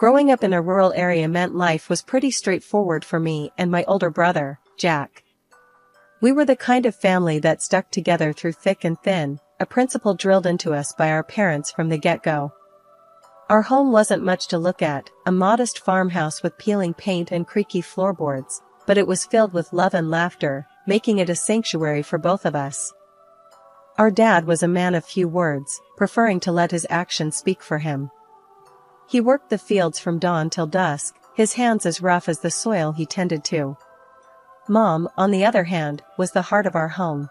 Growing up in a rural area meant life was pretty straightforward for me and my older brother, Jack. We were the kind of family that stuck together through thick and thin, a principle drilled into us by our parents from the get-go. Our home wasn't much to look at, a modest farmhouse with peeling paint and creaky floorboards, but it was filled with love and laughter, making it a sanctuary for both of us. Our dad was a man of few words, preferring to let his actions speak for him. He worked the fields from dawn till dusk, his hands as rough as the soil he tended to. Mom, on the other hand, was the heart of our home.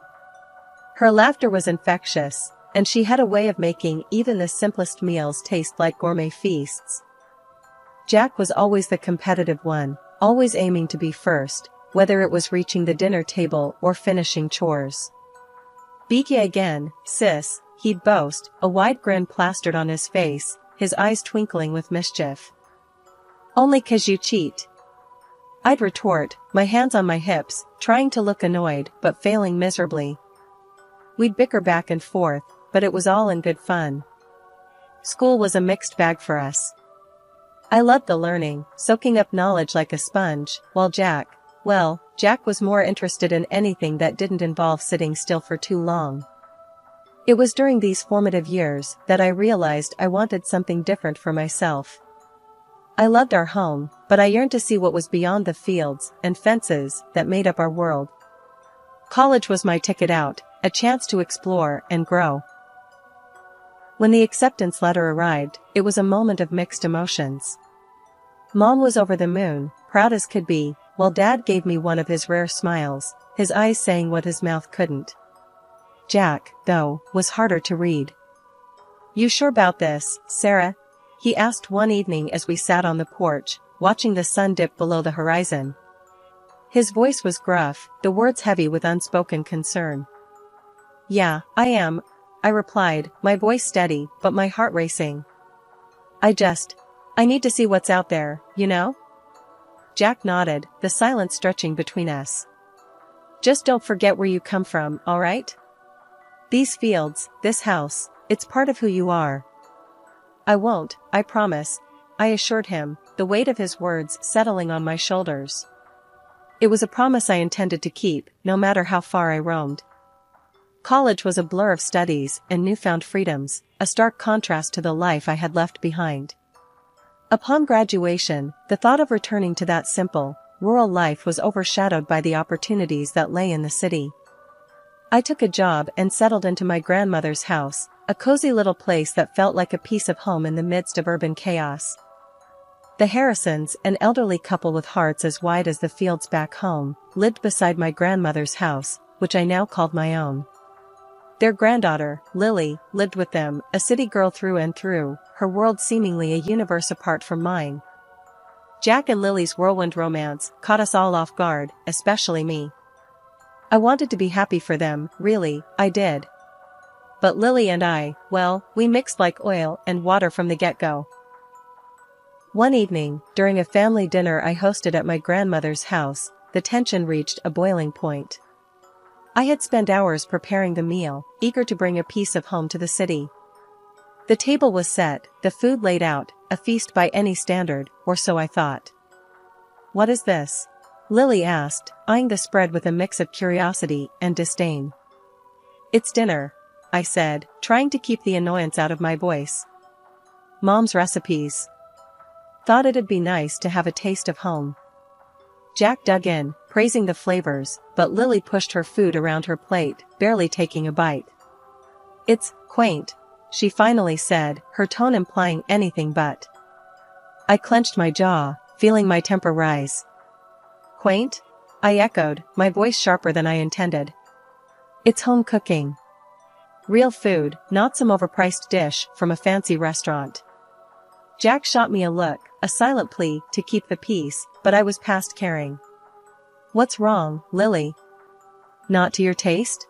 Her laughter was infectious, and she had a way of making even the simplest meals taste like gourmet feasts. Jack was always the competitive one, always aiming to be first, whether it was reaching the dinner table or finishing chores. "Beat ya again, sis," he'd boast, a wide grin plastered on his face, his eyes twinkling with mischief. "Only 'cause you cheat," I'd retort, my hands on my hips, trying to look annoyed but failing miserably. We'd bicker back and forth, but it was all in good fun. School was a mixed bag for us. I loved the learning, soaking up knowledge like a sponge, while Jack was more interested in anything that didn't involve sitting still for too long. It was during these formative years that I realized I wanted something different for myself. I loved our home, but I yearned to see what was beyond the fields and fences that made up our world. College was my ticket out, a chance to explore and grow. When the acceptance letter arrived, it was a moment of mixed emotions. Mom was over the moon, proud as could be, while Dad gave me one of his rare smiles, his eyes saying what his mouth couldn't. Jack, though, was harder to read. "You sure about this, Sarah?" he asked one evening as we sat on the porch, watching the sun dip below the horizon. His voice was gruff, the words heavy with unspoken concern. "Yeah, I am," I replied, my voice steady, but my heart racing. I need to see what's out there, you know?" Jack nodded, the silence stretching between us. "Just don't forget where you come from, alright? These fields, this house, it's part of who you are." "I won't, I promise," I assured him, the weight of his words settling on my shoulders. It was a promise I intended to keep, no matter how far I roamed. College was a blur of studies and newfound freedoms, a stark contrast to the life I had left behind. Upon graduation, the thought of returning to that simple, rural life was overshadowed by the opportunities that lay in the city. I took a job and settled into my grandmother's house, a cozy little place that felt like a piece of home in the midst of urban chaos. The Harrisons, an elderly couple with hearts as wide as the fields back home, lived beside my grandmother's house, which I now called my own. Their granddaughter, Lily, lived with them, a city girl through and through, her world seemingly a universe apart from mine. Jack and Lily's whirlwind romance caught us all off guard, especially me. I wanted to be happy for them, really, I did. But Lily and I, we mixed like oil and water from the get-go. One evening, during a family dinner I hosted at my grandmother's house, the tension reached a boiling point. I had spent hours preparing the meal, eager to bring a piece of home to the city. The table was set, the food laid out, a feast by any standard, or so I thought. "What is this?" Lily asked, eyeing the spread with a mix of curiosity and disdain. "It's dinner," I said, trying to keep the annoyance out of my voice. "Mom's recipes. Thought it'd be nice to have a taste of home." Jack dug in, praising the flavors, but Lily pushed her food around her plate, barely taking a bite. "It's quaint," she finally said, her tone implying anything but. I clenched my jaw, feeling my temper rise. "Quaint?" I echoed, my voice sharper than I intended. "It's home cooking. Real food, not some overpriced dish from a fancy restaurant." Jack shot me a look, a silent plea to keep the peace, but I was past caring. "What's wrong, Lily? Not to your taste?"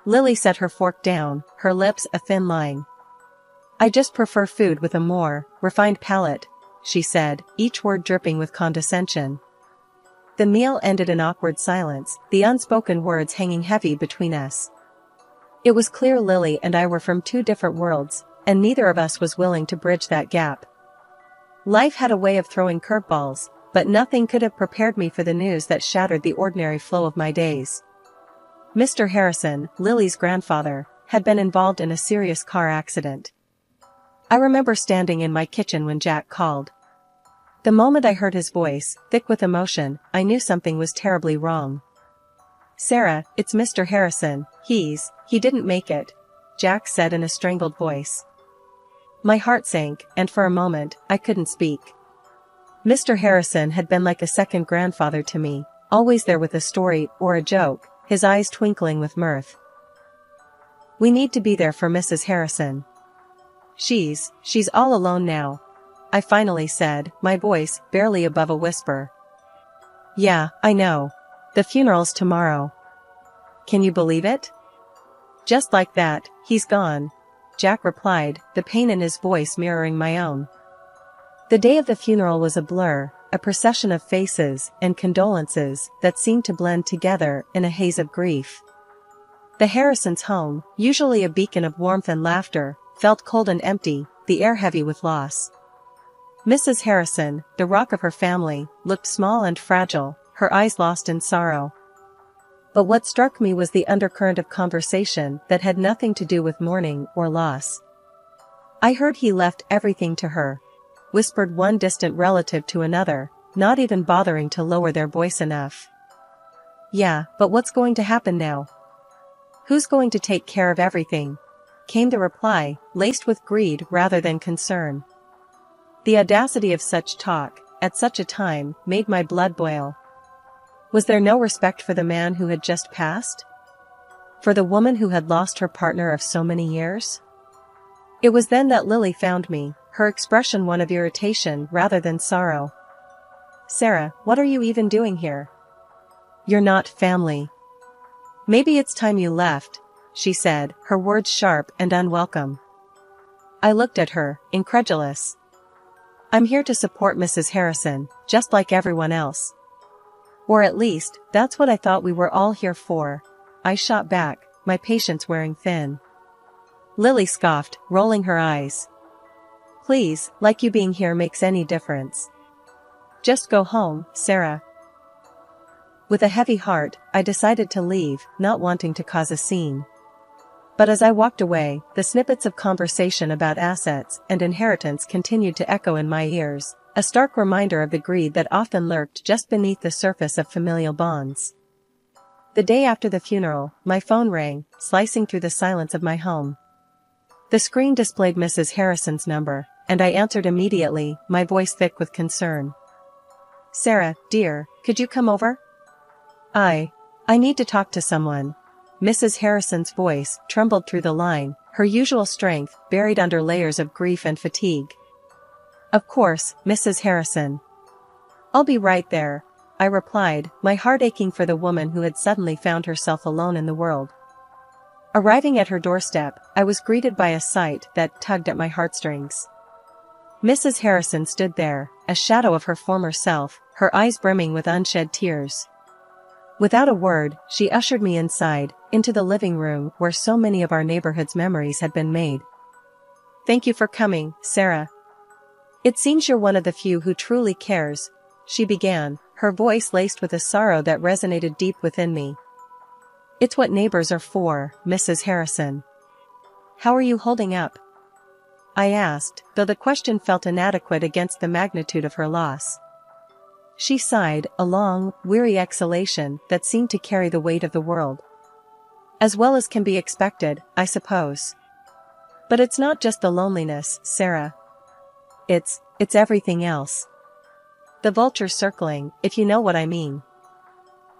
Lily set her fork down, her lips a thin line. "I just prefer food with a more refined palate," she said, each word dripping with condescension. The meal ended in awkward silence, the unspoken words hanging heavy between us. It was clear Lily and I were from two different worlds, and neither of us was willing to bridge that gap. Life had a way of throwing curveballs, but nothing could have prepared me for the news that shattered the ordinary flow of my days. Mr. Harrison, Lily's grandfather, had been involved in a serious car accident. I remember standing in my kitchen when Jack called. The moment I heard his voice, thick with emotion, I knew something was terribly wrong. "Sarah, it's Mr. Harrison, he didn't make it," Jack said in a strangled voice. My heart sank, and for a moment, I couldn't speak. Mr. Harrison had been like a second grandfather to me, always there with a story or a joke, his eyes twinkling with mirth. "We need to be there for Mrs. Harrison. She's all alone now," I finally said, my voice barely above a whisper. "Yeah, I know. The funeral's tomorrow. Can you believe it?" "Just like that, he's gone," Jack replied, the pain in his voice mirroring my own. The day of the funeral was a blur, a procession of faces and condolences that seemed to blend together in a haze of grief. The Harrisons' home, usually a beacon of warmth and laughter, felt cold and empty, the air heavy with loss. Mrs. Harrison, the rock of her family, looked small and fragile, her eyes lost in sorrow. But what struck me was the undercurrent of conversation that had nothing to do with mourning or loss. "I heard he left everything to her," whispered one distant relative to another, not even bothering to lower their voice enough. "Yeah, but what's going to happen now? Who's going to take care of everything?" came the reply, laced with greed rather than concern. The audacity of such talk, at such a time, made my blood boil. Was there no respect for the man who had just passed? For the woman who had lost her partner of so many years? It was then that Lily found me, her expression one of irritation rather than sorrow. "Sarah, what are you even doing here? You're not family. Maybe it's time you left," she said, her words sharp and unwelcome. I looked at her, incredulous. "I'm here to support Mrs. Harrison, just like everyone else. Or at least, that's what I thought we were all here for," I shot back, my patience wearing thin. Lily scoffed, rolling her eyes. "Please, like you being here makes any difference. Just go home, Sarah." With a heavy heart, I decided to leave, not wanting to cause a scene. But as I walked away, the snippets of conversation about assets and inheritance continued to echo in my ears, a stark reminder of the greed that often lurked just beneath the surface of familial bonds. The day after the funeral, my phone rang, slicing through the silence of my home. The screen displayed Mrs. Harrison's number, and I answered immediately, my voice thick with concern. "Sarah, dear, could you come over? I need to talk to someone." Mrs. Harrison's voice trembled through the line, her usual strength buried under layers of grief and fatigue. "Of course, Mrs. Harrison. I'll be right there," I replied, my heart aching for the woman who had suddenly found herself alone in the world. Arriving at her doorstep, I was greeted by a sight that tugged at my heartstrings. Mrs. Harrison stood there, a shadow of her former self, her eyes brimming with unshed tears. Without a word, she ushered me inside, into the living room where so many of our neighborhood's memories had been made. "Thank you for coming, Sarah. It seems you're one of the few who truly cares," she began, her voice laced with a sorrow that resonated deep within me. "It's what neighbors are for, Mrs. Harrison. How are you holding up?" I asked, though the question felt inadequate against the magnitude of her loss. She sighed, a long, weary exhalation that seemed to carry the weight of the world. "As well as can be expected, I suppose. But it's not just the loneliness, Sarah. It's everything else. The vultures circling, if you know what I mean."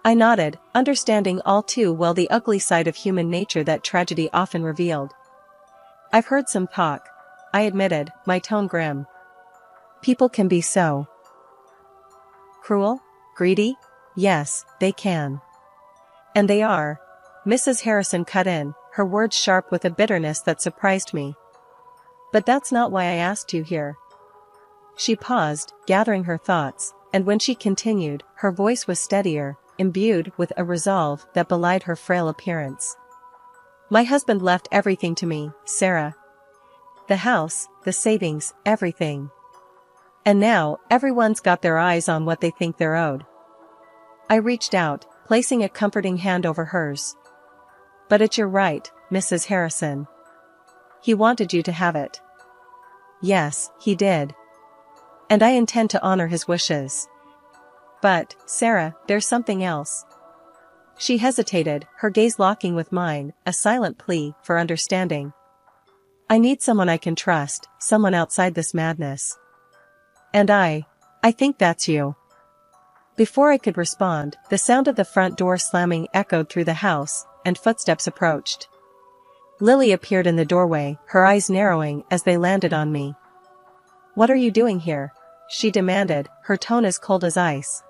I nodded, understanding all too well the ugly side of human nature that tragedy often revealed. "I've heard some talk," I admitted, my tone grim. "People can be so cruel, greedy? Yes, they can. And they are," Mrs. Harrison cut in, her words sharp with a bitterness that surprised me. "But that's not why I asked you here." She paused, gathering her thoughts, and when she continued, her voice was steadier, imbued with a resolve that belied her frail appearance. "My husband left everything to me, Sarah. The house, the savings, everything. And now, everyone's got their eyes on what they think they're owed. I reached out, placing a comforting hand over hers. But you're right, Mrs. Harrison. He wanted you to have it. Yes, he did. And I intend to honor his wishes. But, Sarah, there's something else. She hesitated, her gaze locking with mine, a silent plea for understanding. I need someone I can trust, someone outside this madness. And I think that's you. Before I could respond, the sound of the front door slamming echoed through the house, and footsteps approached. Lily appeared in the doorway, her eyes narrowing as they landed on me. What are you doing here? She demanded, her tone as cold as ice.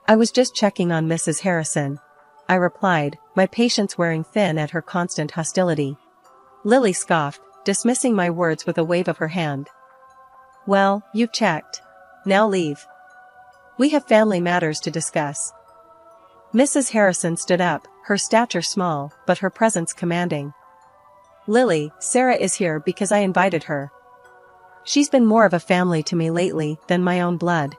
I was just checking on Mrs. Harrison, I replied, my patience wearing thin at her constant hostility. Lily scoffed, dismissing my words with a wave of her hand. Well, you've checked. Now leave. We have family matters to discuss. Mrs. Harrison stood up, her stature small, but her presence commanding. Lily, Sarah is here because I invited her. She's been more of a family to me lately than my own blood.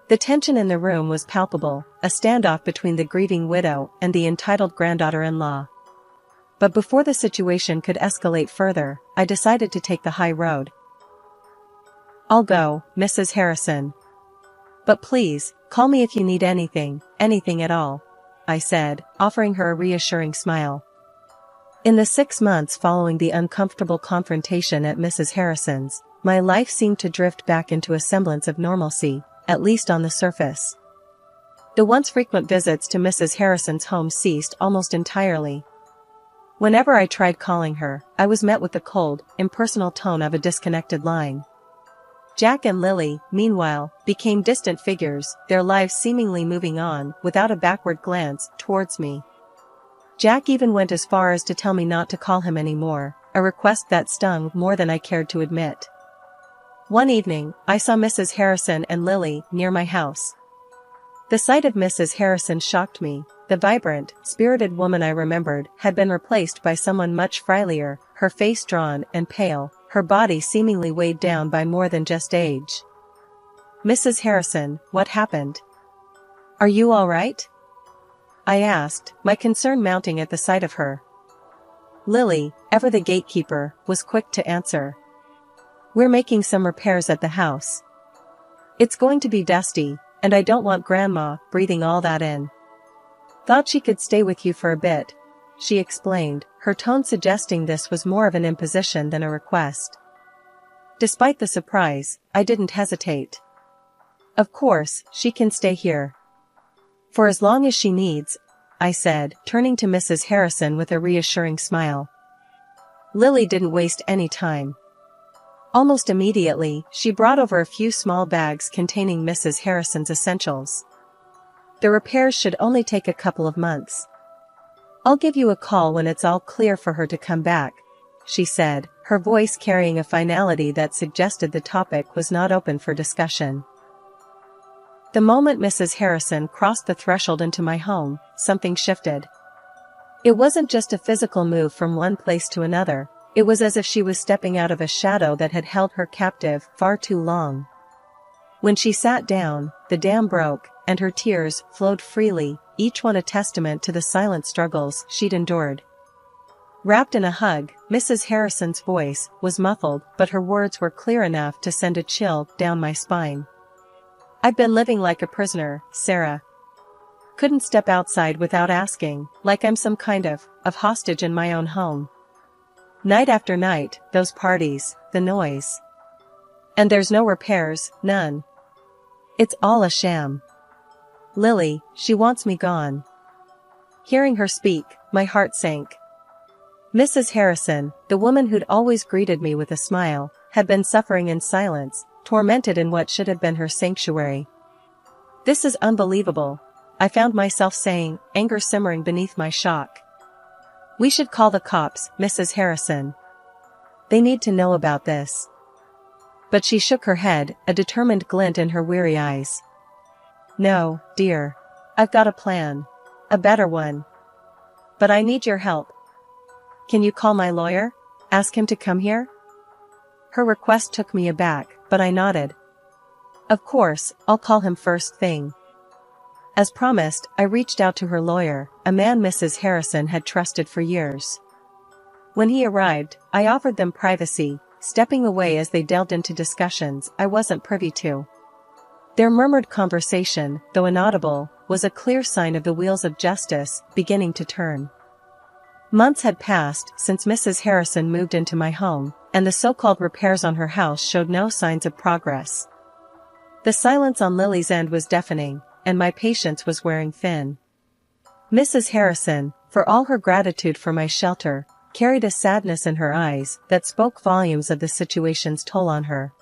The tension in the room was palpable, a standoff between the grieving widow and the entitled granddaughter-in-law. But before the situation could escalate further, I decided to take the high road. I'll go, Mrs. Harrison. But please, call me if you need anything at all, I said, offering her a reassuring smile. In the 6 months following the uncomfortable confrontation at Mrs. Harrison's, my life seemed to drift back into a semblance of normalcy, at least on the surface. The once frequent visits to Mrs. Harrison's home ceased almost entirely. Whenever I tried calling her, I was met with the cold, impersonal tone of a disconnected line. Jack and Lily, meanwhile, became distant figures, their lives seemingly moving on without a backward glance towards me. Jack even went as far as to tell me not to call him anymore, a request that stung more than I cared to admit. One evening, I saw Mrs. Harrison and Lily near my house. The sight of Mrs. Harrison shocked me. The vibrant, spirited woman I remembered had been replaced by someone much frilier, her face drawn and pale, her body seemingly weighed down by more than just age. Mrs. Harrison, what happened? Are you all right? I asked, my concern mounting at the sight of her. Lily, ever the gatekeeper, was quick to answer. We're making some repairs at the house. It's going to be dusty, and I don't want Grandma breathing all that in. Thought she could stay with you for a bit, she explained, her tone suggesting this was more of an imposition than a request. Despite the surprise, I didn't hesitate. Of course, she can stay here. For as long as she needs, I said, turning to Mrs. Harrison with a reassuring smile. Lily didn't waste any time. Almost immediately, she brought over a few small bags containing Mrs. Harrison's essentials. The repairs should only take a couple of months. I'll give you a call when it's all clear for her to come back, she said, her voice carrying a finality that suggested the topic was not open for discussion. The moment Mrs. Harrison crossed the threshold into my home, something shifted. It wasn't just a physical move from one place to another, it was as if she was stepping out of a shadow that had held her captive far too long. When she sat down, the dam broke, and her tears flowed freely, each one a testament to the silent struggles she'd endured. Wrapped in a hug, Mrs. Harrison's voice was muffled, but her words were clear enough to send a chill down my spine. I've been living like a prisoner, Sarah. Couldn't step outside without asking, like I'm some kind of hostage in my own home. Night after night, those parties, the noise. And there's no repairs, none. It's all a sham. Lily, she wants me gone. Hearing her speak, my heart sank. Mrs. Harrison, the woman who'd always greeted me with a smile, had been suffering in silence, tormented in what should have been her sanctuary. This is unbelievable, I found myself saying, anger simmering beneath my shock. We should call the cops, Mrs. Harrison. They need to know about this. But she shook her head, a determined glint in her weary eyes. No, dear. I've got a plan. A better one. But I need your help. Can you call my lawyer? Ask him to come here? Her request took me aback, but I nodded. Of course, I'll call him first thing. As promised, I reached out to her lawyer, a man Mrs. Harrison had trusted for years. When he arrived, I offered them privacy, stepping away as they delved into discussions I wasn't privy to. Their murmured conversation, though inaudible, was a clear sign of the wheels of justice beginning to turn. Months had passed since Mrs. Harrison moved into my home, and the so-called repairs on her house showed no signs of progress. The silence on Lily's end was deafening, and my patience was wearing thin. Mrs. Harrison, for all her gratitude for my shelter, carried a sadness in her eyes that spoke volumes of the situation's toll on her.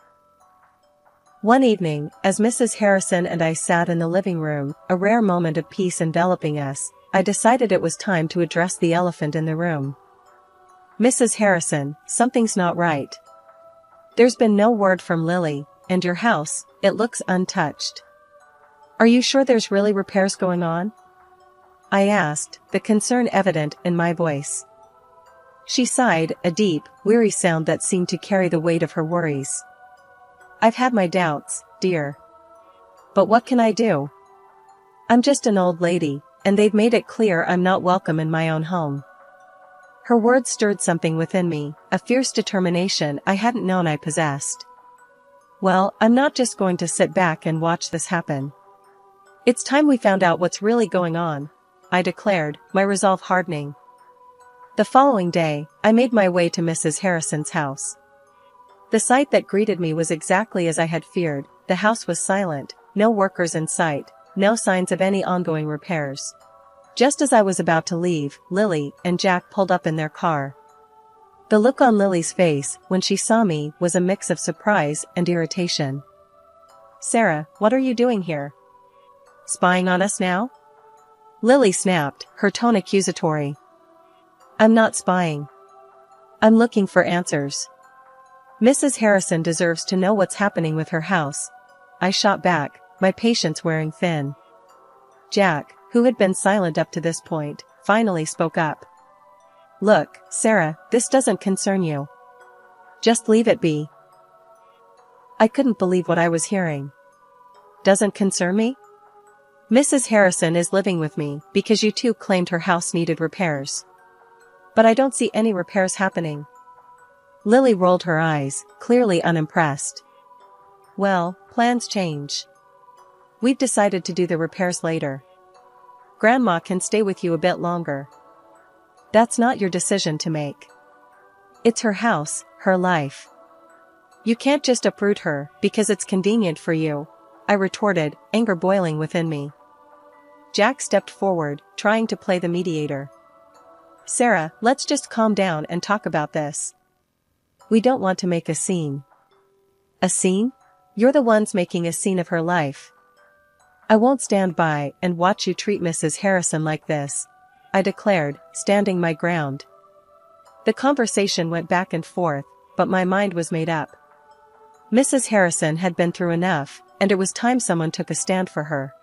One evening, as Mrs. Harrison and I sat in the living room, a rare moment of peace enveloping us, I decided it was time to address the elephant in the room. Mrs. Harrison, something's not right. There's been no word from Lily, and your house, it looks untouched. Are you sure there's really repairs going on? I asked, the concern evident in my voice. She sighed, a deep, weary sound that seemed to carry the weight of her worries. I've had my doubts, dear. But what can I do? I'm just an old lady, and they've made it clear I'm not welcome in my own home. Her words stirred something within me, a fierce determination I hadn't known I possessed. Well, I'm not just going to sit back and watch this happen. It's time we found out what's really going on, I declared, my resolve hardening. The following day, I made my way to Mrs. Harrison's house. The sight that greeted me was exactly as I had feared. The house was silent, no workers in sight, no signs of any ongoing repairs. Just as I was about to leave, Lily and Jack pulled up in their car. The look on Lily's face when she saw me was a mix of surprise and irritation. Sarah, what are you doing here? Spying on us now? Lily snapped, her tone accusatory. I'm not spying. I'm looking for answers. Mrs. Harrison deserves to know what's happening with her house. I shot back, my patience wearing thin. Jack, who had been silent up to this point, finally spoke up. Look, Sarah, this doesn't concern you. Just leave it be. I couldn't believe what I was hearing. Doesn't concern me? Mrs. Harrison is living with me because you two claimed her house needed repairs. But I don't see any repairs happening. Lily rolled her eyes, clearly unimpressed. Well, plans change. We've decided to do the repairs later. Grandma can stay with you a bit longer. That's not your decision to make. It's her house, her life. You can't just uproot her because it's convenient for you, I retorted, anger boiling within me. Jack stepped forward, trying to play the mediator. Sarah, let's just calm down and talk about this. We don't want to make a scene. A scene? You're the ones making a scene of her life. I won't stand by and watch you treat Mrs. Harrison like this, I declared, standing my ground. The conversation went back and forth, but my mind was made up. Mrs. Harrison had been through enough, and it was time someone took a stand for her.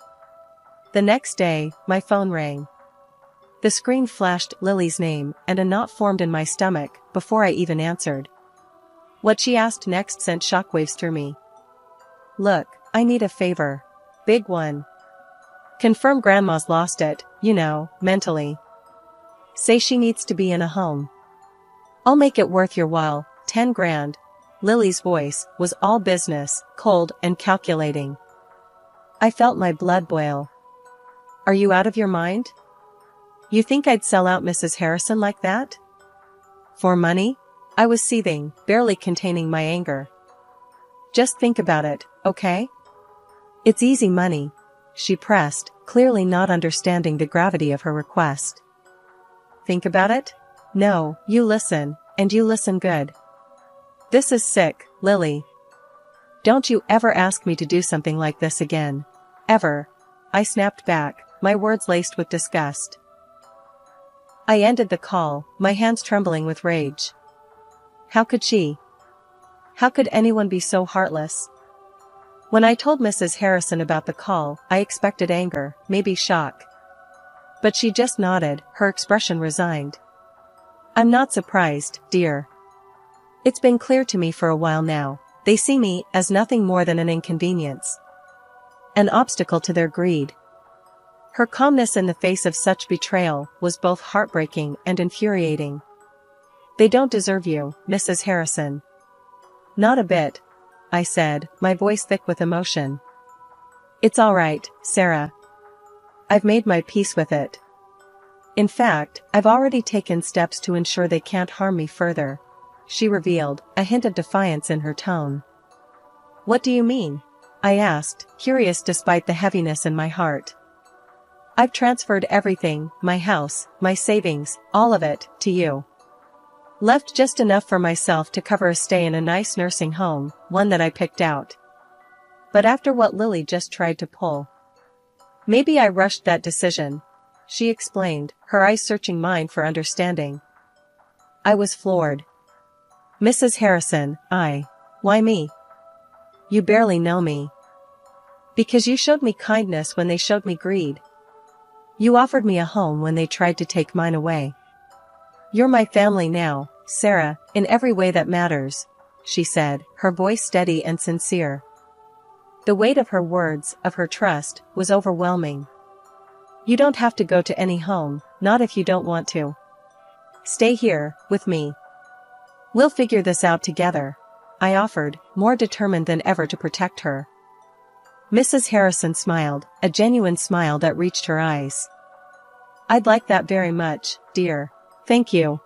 The next day, my phone rang. The screen flashed Lily's name, and a knot formed in my stomach before I even answered. What she asked next sent shockwaves through me. Look, I need a favor. Big one. Confirm Grandma's lost it, mentally. Say she needs to be in a home. I'll make it worth your while, 10 grand. Lily's voice was all business, cold and calculating. I felt my blood boil. Are you out of your mind? You think I'd sell out Mrs. Harrison like that? For money? I was seething, barely containing my anger. Just think about it, okay? It's easy money, she pressed, clearly not understanding the gravity of her request. Think about it? No, you listen, and you listen good. This is sick, Lily. Don't you ever ask me to do something like this again. Ever. I snapped back, my words laced with disgust. I ended the call, my hands trembling with rage. How could she? How could anyone be so heartless? When I told Mrs. Harrison about the call, I expected anger, maybe shock. But she just nodded, her expression resigned. I'm not surprised, dear. It's been clear to me for a while now. They see me as nothing more than an inconvenience. An obstacle to their greed. Her calmness in the face of such betrayal was both heartbreaking and infuriating. They don't deserve you, Mrs. Harrison. Not a bit, I said, my voice thick with emotion. It's all right, Sarah. I've made my peace with it. In fact, I've already taken steps to ensure they can't harm me further, she revealed, a hint of defiance in her tone. What do you mean? I asked, curious despite the heaviness in my heart. I've transferred everything, my house, my savings, all of it, to you. Left just enough for myself to cover a stay in a nice nursing home, one that I picked out. But after what Lily just tried to pull. Maybe I rushed that decision, she explained, her eyes searching mine for understanding. I was floored. Mrs. Harrison, why me? You barely know me. Because you showed me kindness when they showed me greed. You offered me a home when they tried to take mine away. You're my family now, Sarah, in every way that matters, she said, her voice steady and sincere. The weight of her words, of her trust, was overwhelming. You don't have to go to any home, not if you don't want to. Stay here, with me. We'll figure this out together, I offered, more determined than ever to protect her. Mrs. Harrison smiled, a genuine smile that reached her eyes. I'd like that very much, dear. Thank you.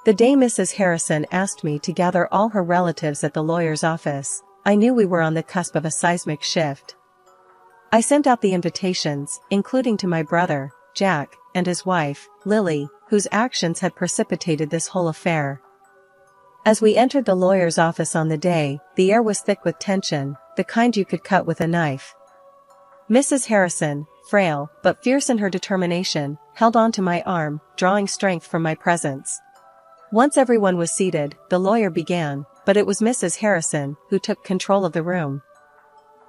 The day Mrs. Harrison asked me to gather all her relatives at the lawyer's office, I knew we were on the cusp of a seismic shift. I sent out the invitations, including to my brother, Jack, and his wife, Lily, whose actions had precipitated this whole affair. As we entered the lawyer's office on the day, the air was thick with tension, the kind you could cut with a knife. Mrs. Harrison, frail, but fierce in her determination, held on to my arm, drawing strength from my presence. Once everyone was seated, the lawyer began, but it was Mrs. Harrison who took control of the room.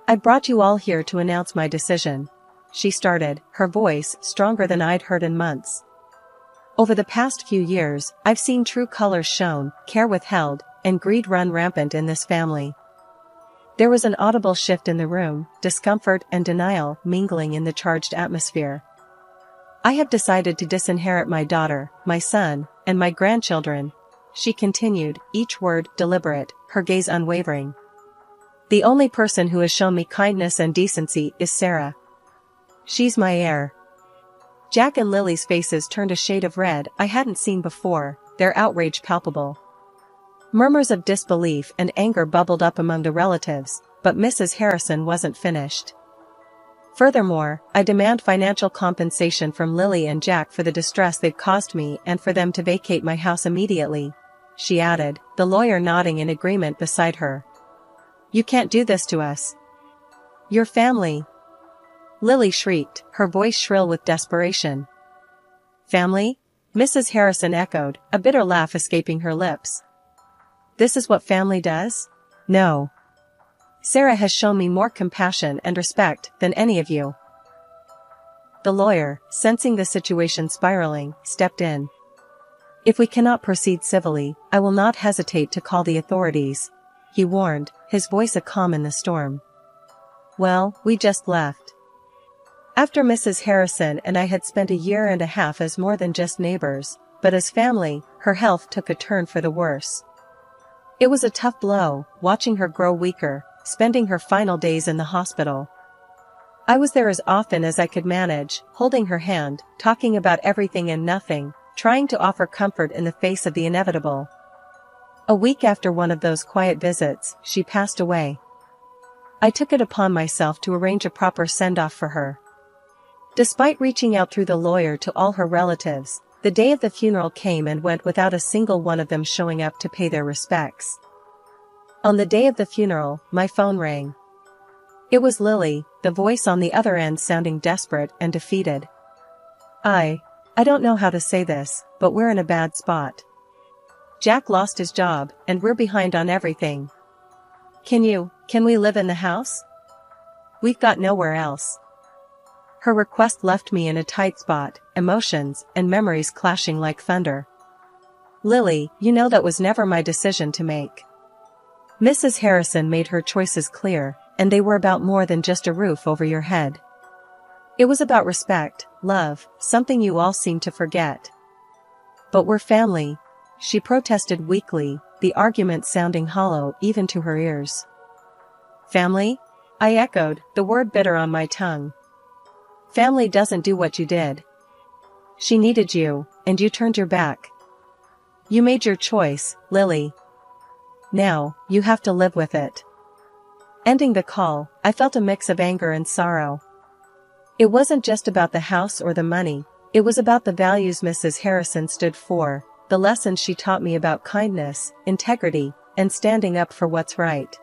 I brought you all here to announce my decision, she started, her voice stronger than I'd heard in months. Over the past few years, I've seen true colors shown, care withheld, and greed run rampant in this family. There was an audible shift in the room, discomfort and denial mingling in the charged atmosphere. I have decided to disinherit my daughter, my son, and my grandchildren, she continued, each word deliberate, her gaze unwavering. The only person who has shown me kindness and decency is Sarah. She's my heir. Jack and Lily's faces turned a shade of red I hadn't seen before, their outrage palpable. Murmurs of disbelief and anger bubbled up among the relatives, but Mrs. Harrison wasn't finished. Furthermore, I demand financial compensation from Lily and Jack for the distress they've caused me and for them to vacate my house immediately, she added, the lawyer nodding in agreement beside her. You can't do this to us. Your family. Lily shrieked, her voice shrill with desperation. Family? Mrs. Harrison echoed, a bitter laugh escaping her lips. This is what family does? No. Sarah has shown me more compassion and respect than any of you. The lawyer, sensing the situation spiraling, stepped in. If we cannot proceed civilly, I will not hesitate to call the authorities, he warned, his voice a calm in the storm. Well, we just left. After Mrs. Harrison and I had spent a year and a half as more than just neighbors, but as family, her health took a turn for the worse. It was a tough blow, watching her grow weaker, spending her final days in the hospital. I was there as often as I could manage, holding her hand, talking about everything and nothing, trying to offer comfort in the face of the inevitable. A week after one of those quiet visits, she passed away. I took it upon myself to arrange a proper send-off for her. Despite reaching out through the lawyer to all her relatives, the day of the funeral came and went without a single one of them showing up to pay their respects. On the day of the funeral, my phone rang. It was Lily, the voice on the other end sounding desperate and defeated. I don't know how to say this, but we're in a bad spot. Jack lost his job, and we're behind on everything. Can we live in the house? We've got nowhere else. Her request left me in a tight spot, emotions and memories clashing like thunder. Lily, you know that was never my decision to make. Mrs. Harrison made her choices clear, and they were about more than just a roof over your head. It was about respect, love, something you all seem to forget. But we're family, she protested weakly, the argument sounding hollow even to her ears. Family? I echoed, the word bitter on my tongue. Family doesn't do what you did. She needed you, and you turned your back. You made your choice, Lily. Now, you have to live with it. Ending the call, I felt a mix of anger and sorrow. It wasn't just about the house or the money, it was about the values Mrs. Harrison stood for, the lessons she taught me about kindness, integrity, and standing up for what's right.